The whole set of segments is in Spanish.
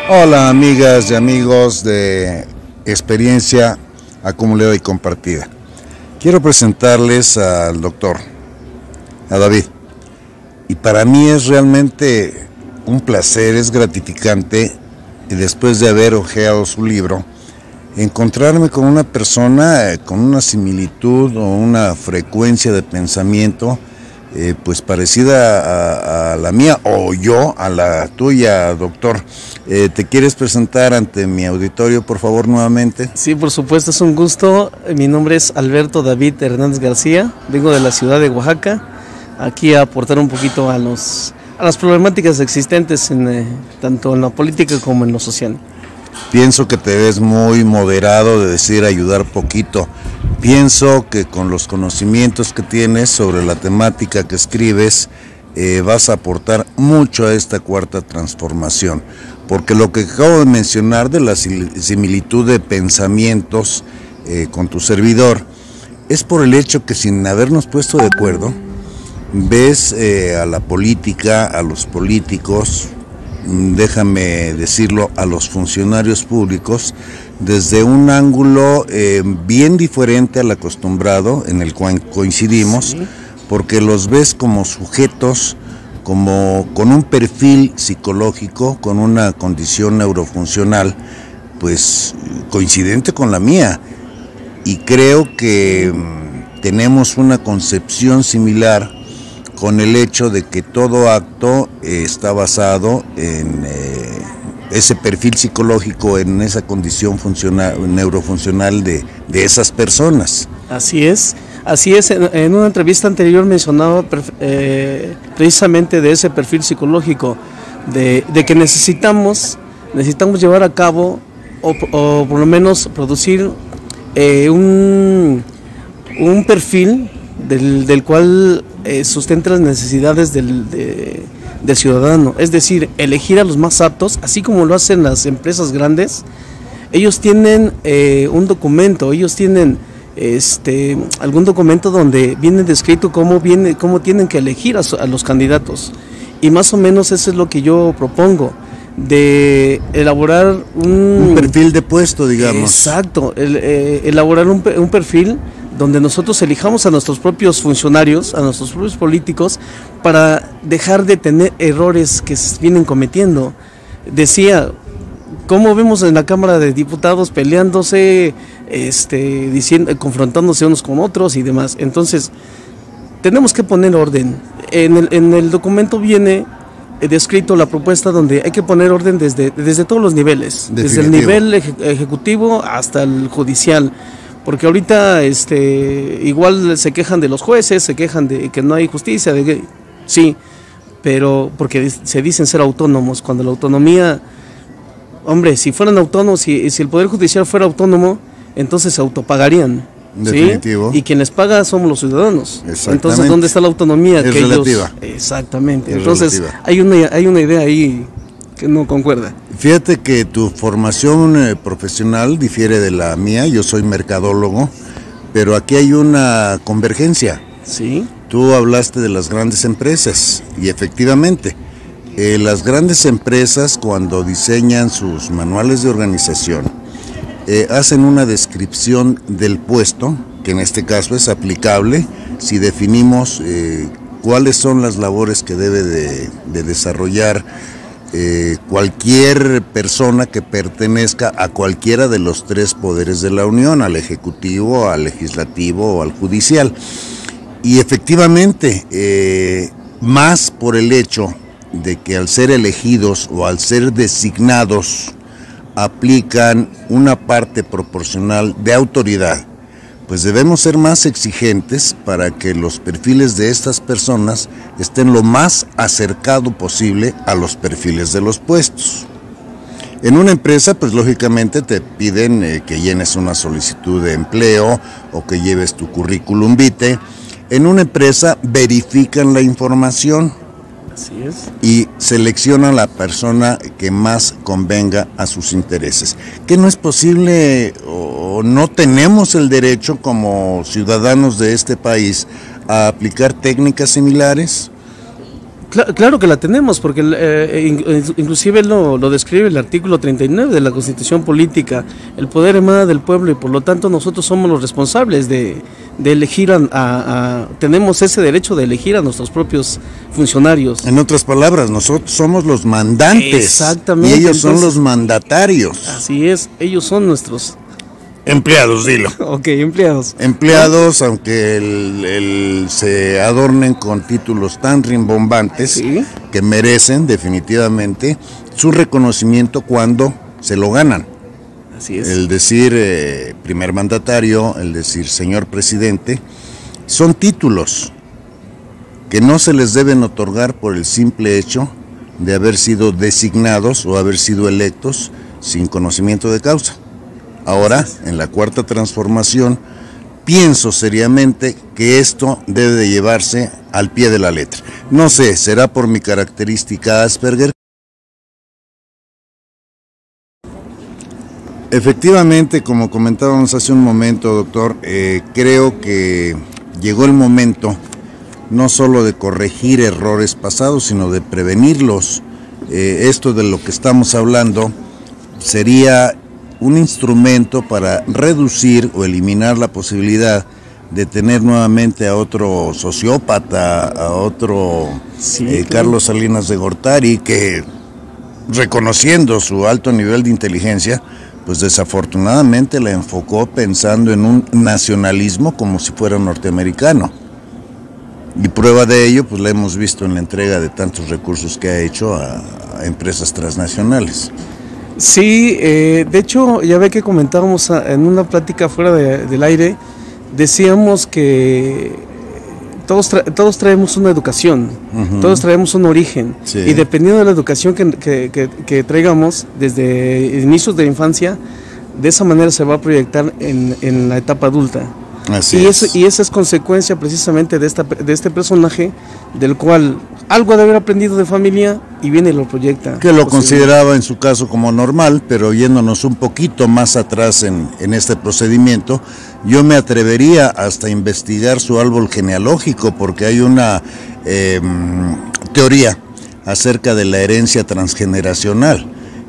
Hola amigas y amigos de Experiencia Acumulada y Compartida. Quiero presentarles al doctor, a David. Y para mí es realmente un placer, es gratificante, y después de haber hojeado su libro, encontrarme con una persona con una similitud o una frecuencia de pensamiento pues parecida a la mía o yo a la tuya, doctor. ¿Te quieres presentar ante mi auditorio, por favor, nuevamente? Sí, por supuesto, es un gusto. Mi nombre es Alberto David Hernández García, vengo de la ciudad de Oaxaca, aquí a aportar un poquito a las problemáticas existentes tanto en la política como en lo social. Pienso que te ves muy moderado de decir ayudar poquito. Pienso que con los conocimientos que tienes sobre la temática que escribes, vas a aportar mucho a esta cuarta transformación. Porque lo que acabo de mencionar de la similitud de pensamientos con tu servidor, es por el hecho que sin habernos puesto de acuerdo, ves a la política, a los políticos, déjame decirlo, a los funcionarios públicos desde un ángulo bien diferente al acostumbrado, en el cual coincidimos, sí, porque los ves como sujetos, como con un perfil psicológico, con una condición neurofuncional, pues coincidente con la mía, y creo que tenemos una concepción similar con el hecho de que todo acto está basado en ese perfil psicológico, en esa condición neurofuncional de esas personas. Así es. En una entrevista anterior mencionaba precisamente de ese perfil psicológico, de que necesitamos llevar a cabo o por lo menos producir un perfil del cual sustenta las necesidades del ciudadano, es decir, elegir a los más aptos, así como lo hacen las empresas grandes. Ellos tienen un documento, ellos tienen algún documento donde viene descrito cómo tienen que elegir a los candidatos, y más o menos eso es lo que yo propongo, de elaborar un perfil de puesto, digamos. Exacto, elaborar un perfil donde nosotros elijamos a nuestros propios funcionarios, a nuestros propios políticos, para dejar de tener errores que se vienen cometiendo. Decía, ¿cómo vemos en la Cámara de Diputados peleándose, confrontándose unos con otros y demás? Entonces, tenemos que poner orden. En el documento viene descrito la propuesta donde hay que poner orden desde todos los niveles, definitivo, desde el nivel ejecutivo hasta el judicial. Porque ahorita igual se quejan de los jueces, se quejan de que no hay justicia, sí, pero porque se dicen ser autónomos, cuando la autonomía, hombre, si fueran autónomos, si el Poder Judicial fuera autónomo, entonces se autopagarían. Definitivo. ¿Sí? Y quien les paga somos los ciudadanos. Entonces, ¿dónde está la autonomía? Es relativa. Exactamente. Es entonces, relativa. hay una idea ahí que no concuerda. Fíjate que tu formación profesional difiere de la mía. Yo soy mercadólogo, pero aquí hay una convergencia. Sí. Tú hablaste de las grandes empresas y efectivamente las grandes empresas, cuando diseñan sus manuales de organización, hacen una descripción del puesto, que en este caso es aplicable si definimos cuáles son las labores que debe de desarrollar cualquier persona que pertenezca a cualquiera de los tres poderes de la Unión, al Ejecutivo, al Legislativo o al Judicial. Y efectivamente, más por el hecho de que al ser elegidos o al ser designados aplican una parte proporcional de autoridad, pues debemos ser más exigentes para que los perfiles de estas personas estén lo más acercado posible a los perfiles de los puestos. En una empresa, pues lógicamente te piden que llenes una solicitud de empleo o que lleves tu currículum vitae. En una empresa verifican la información. Así es. Y seleccionan la persona que más convenga a sus intereses. ¿Que no es posible o no tenemos el derecho como ciudadanos de este país a aplicar técnicas similares? Claro que la tenemos, porque inclusive lo describe el artículo 39 de la Constitución Política. El poder emana del pueblo y por lo tanto nosotros somos los responsables de elegir tenemos ese derecho de elegir a nuestros propios funcionarios. En otras palabras, nosotros somos los mandantes. Exactamente. Y ellos son los mandatarios. Así es, ellos son nuestros empleados, dilo. Ok, empleados. Empleados, aunque se adornen con títulos tan rimbombantes, ¿sí?, que merecen definitivamente su reconocimiento cuando se lo ganan. Así es. El decir primer mandatario, el decir señor presidente, son títulos que no se les deben otorgar por el simple hecho de haber sido designados o haber sido electos sin conocimiento de causa. Ahora, en la cuarta transformación, pienso seriamente que esto debe de llevarse al pie de la letra. No sé, será por mi característica Asperger. Efectivamente, como comentábamos hace un momento, doctor, creo que llegó el momento no solo de corregir errores pasados, sino de prevenirlos. Esto de lo que estamos hablando sería un instrumento para reducir o eliminar la posibilidad de tener nuevamente a otro sociópata, a otro Carlos Salinas de Gortari, que reconociendo su alto nivel de inteligencia, pues desafortunadamente la enfocó pensando en un nacionalismo como si fuera norteamericano. Y prueba de ello, pues la hemos visto en la entrega de tantos recursos que ha hecho a empresas transnacionales. Sí, de hecho, ya ve que comentábamos en una plática fuera del aire, decíamos que todos traemos una educación, todos traemos un origen, sí, y dependiendo de la educación que traigamos desde inicios de la infancia, de esa manera se va a proyectar en la etapa adulta. Y esa es consecuencia precisamente de este personaje, del cual algo ha de haber aprendido de familia y viene y lo proyecta. Que lo consideraba en su caso como normal, pero yéndonos un poquito más atrás en este procedimiento, yo me atrevería hasta a investigar su árbol genealógico, porque hay una teoría acerca de la herencia transgeneracional,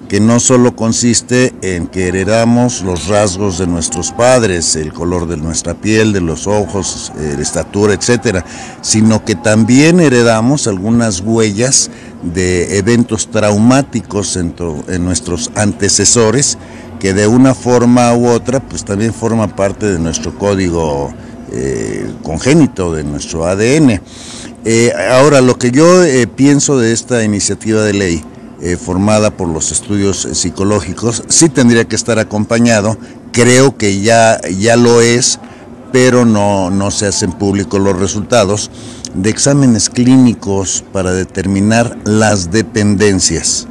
que no solo consiste en que heredamos los rasgos de nuestros padres, el color de nuestra piel, de los ojos, la estatura, etcétera, sino que también heredamos algunas huellas de eventos traumáticos en nuestros antecesores, que de una forma u otra pues también forma parte de nuestro código congénito, de nuestro ADN. Ahora, lo que yo pienso de esta iniciativa de ley, formada por los estudios psicológicos, sí tendría que estar acompañado, creo que ya lo es, pero no se hacen públicos los resultados, de exámenes clínicos para determinar las dependencias.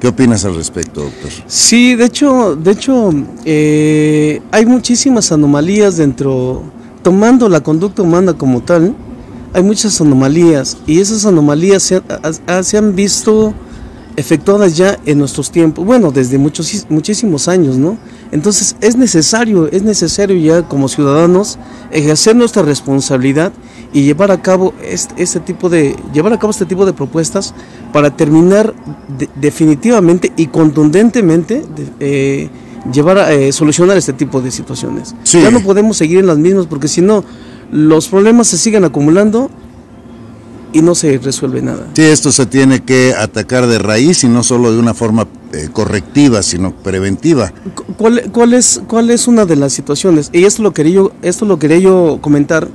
¿Qué opinas al respecto, doctor? Sí, de hecho hay muchísimas anomalías tomando la conducta humana como tal, hay muchas anomalías, y esas anomalías se han visto efectuadas ya en nuestros tiempos, bueno, desde muchísimos años, ¿no? Entonces es necesario ya como ciudadanos ejercer nuestra responsabilidad y llevar a cabo este tipo de propuestas para terminar definitivamente y contundentemente solucionar este tipo de situaciones. Sí. Ya no podemos seguir en las mismas, porque si no los problemas se siguen acumulando y no se resuelve nada. Sí, esto se tiene que atacar de raíz y no solo de una forma correctiva, sino preventiva. ¿Cuál es una de las situaciones? Y esto lo quería yo comentar,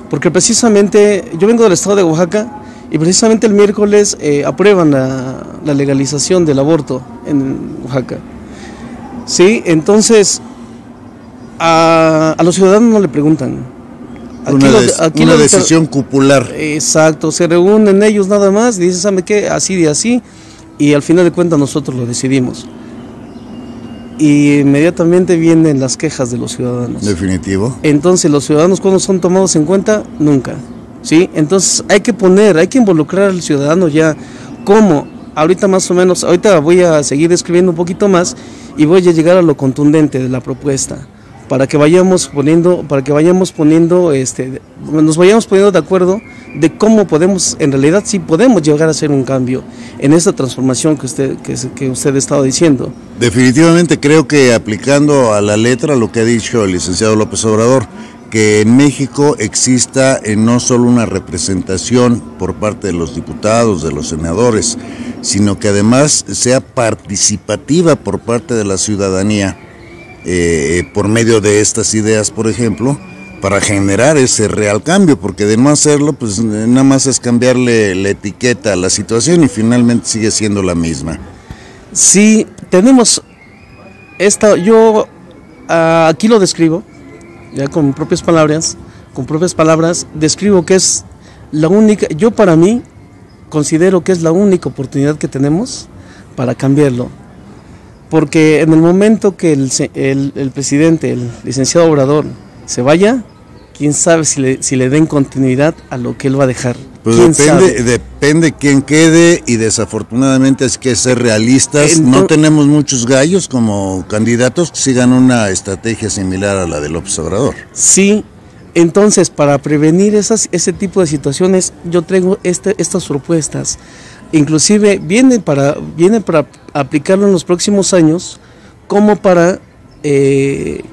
porque precisamente yo vengo del estado de Oaxaca y precisamente el miércoles aprueban la legalización del aborto en Oaxaca. Sí, entonces a los ciudadanos no le preguntan. Una decisión popular. Exacto, se reúnen ellos nada más y dicen, ¿sabe qué? Así de así, y al final de cuentas nosotros lo decidimos. Y inmediatamente vienen las quejas de los ciudadanos. Definitivo. Entonces, los ciudadanos, ¿cuándo son tomados en cuenta? Nunca. ¿Sí? Entonces hay que involucrar al ciudadano ya. ¿Cómo? Ahorita voy a seguir describiendo un poquito más y voy a llegar a lo contundente de la propuesta. para que vayamos poniendo, nos vayamos poniendo de acuerdo de cómo podemos, en realidad sí podemos llegar a hacer un cambio en esta transformación que usted estaba diciendo. Definitivamente creo que aplicando a la letra lo que ha dicho el licenciado López Obrador, que en México exista no solo una representación por parte de los diputados, de los senadores, sino que además sea participativa por parte de la ciudadanía, por medio de estas ideas, por ejemplo, para generar ese real cambio, porque de no hacerlo, pues nada más es cambiarle la etiqueta a la situación y finalmente sigue siendo la misma. Sí, tenemos yo aquí lo describo, ya con propias palabras, describo que es la única, yo para mí considero que es la única oportunidad que tenemos para cambiarlo. Porque en el momento que el presidente, el licenciado Obrador, se vaya, quién sabe si le den continuidad a lo que él va a dejar. Pues depende quién quede, y desafortunadamente hay que ser realistas. No tenemos muchos gallos como candidatos que sigan una estrategia similar a la de López Obrador. Sí, entonces para prevenir ese tipo de situaciones yo traigo estas propuestas. Inclusive viene para aplicarlo en los próximos años como para de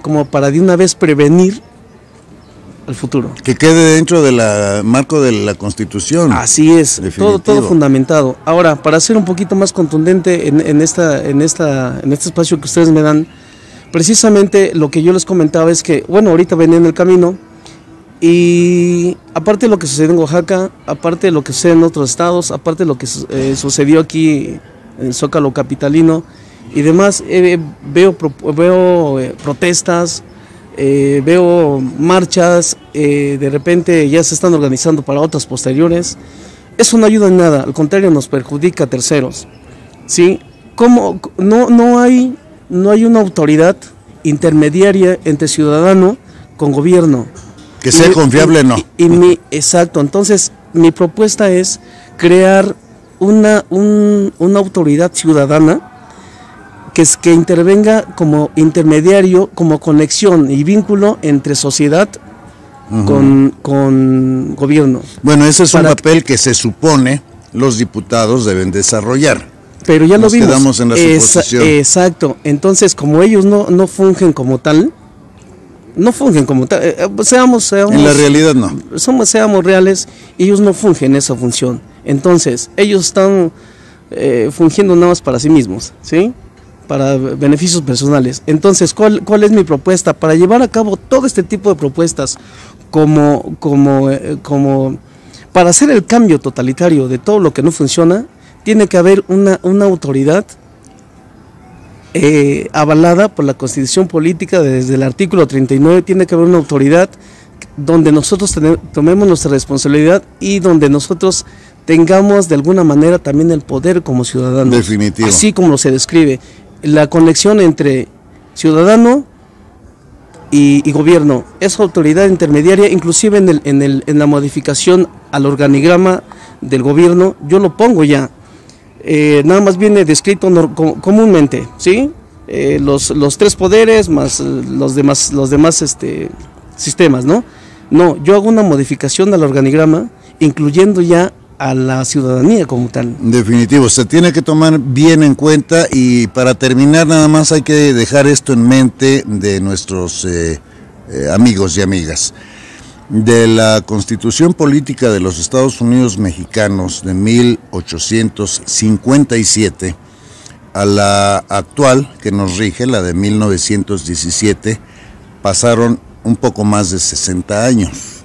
una vez prevenir al futuro. Que quede dentro del marco de la Constitución. Así es, todo fundamentado. Ahora, para ser un poquito más contundente en este espacio que ustedes me dan, precisamente lo que yo les comentaba es que, bueno, ahorita venía en el camino, y aparte de lo que sucedió en Oaxaca, aparte de lo que sucede en otros estados, aparte de lo que sucedió aquí en el Zócalo capitalino y demás, veo protestas, veo marchas, de repente ya se están organizando para otras posteriores. Eso no ayuda en nada, al contrario nos perjudica a terceros, ¿sí? ¿Cómo? No hay una autoridad intermediaria entre ciudadano con gobierno. Que sea confiable, no. Exacto, entonces mi propuesta es crear una autoridad ciudadana que intervenga como intermediario, como conexión y vínculo entre sociedad con gobierno. Bueno, ese es un papel que se supone los diputados deben desarrollar. Pero ya lo vimos. Quedamos en la suposición. Exacto, entonces como ellos no fungen como tal, seamos en la realidad no. Seamos reales, ellos no fungen esa función. Entonces, ellos están fungiendo nada más para sí mismos, ¿sí? Para beneficios personales. Entonces, ¿cuál es mi propuesta? Para llevar a cabo todo este tipo de propuestas, como para hacer el cambio totalitario de todo lo que no funciona, tiene que haber una autoridad avalada por la Constitución Política. Desde el artículo 39 tiene que haber una autoridad donde nosotros tomemos nuestra responsabilidad y donde nosotros tengamos de alguna manera también el poder como ciudadanos. Definitivo. Así como se describe, la conexión entre ciudadano y gobierno, esa autoridad intermediaria, inclusive en la modificación al organigrama del gobierno, yo lo pongo ya. Nada más viene descrito comúnmente, ¿sí? Los tres poderes más los demás sistemas, ¿no? No, yo hago una modificación al organigrama, incluyendo ya a la ciudadanía como tal. Definitivo, se tiene que tomar bien en cuenta, y para terminar nada más hay que dejar esto en mente de nuestros amigos y amigas. De la Constitución Política de los Estados Unidos Mexicanos de 1857 a la actual que nos rige, la de 1917, pasaron un poco más de 60 años.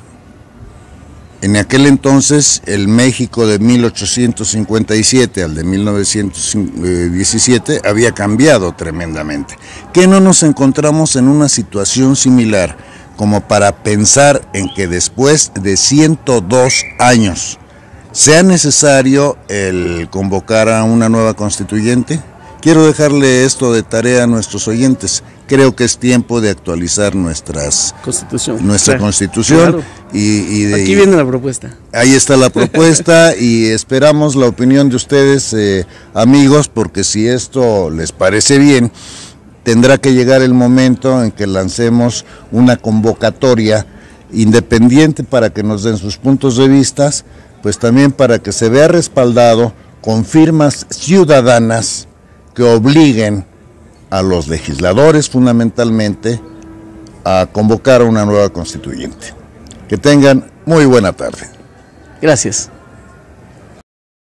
En aquel entonces, el México de 1857 al de 1917 había cambiado tremendamente. ¿Qué no nos encontramos en una situación similar como para pensar en que después de 102 años sea necesario el convocar a una nueva constituyente? Quiero dejarle esto de tarea a nuestros oyentes. Creo que es tiempo de actualizar nuestra Constitución. Claro. Aquí viene la propuesta. Ahí está la propuesta y esperamos la opinión de ustedes, amigos, porque si esto les parece bien, tendrá que llegar el momento en que lancemos una convocatoria independiente para que nos den sus puntos de vista, pues también para que se vea respaldado con firmas ciudadanas que obliguen a los legisladores fundamentalmente a convocar a una nueva constituyente. Que tengan muy buena tarde. Gracias.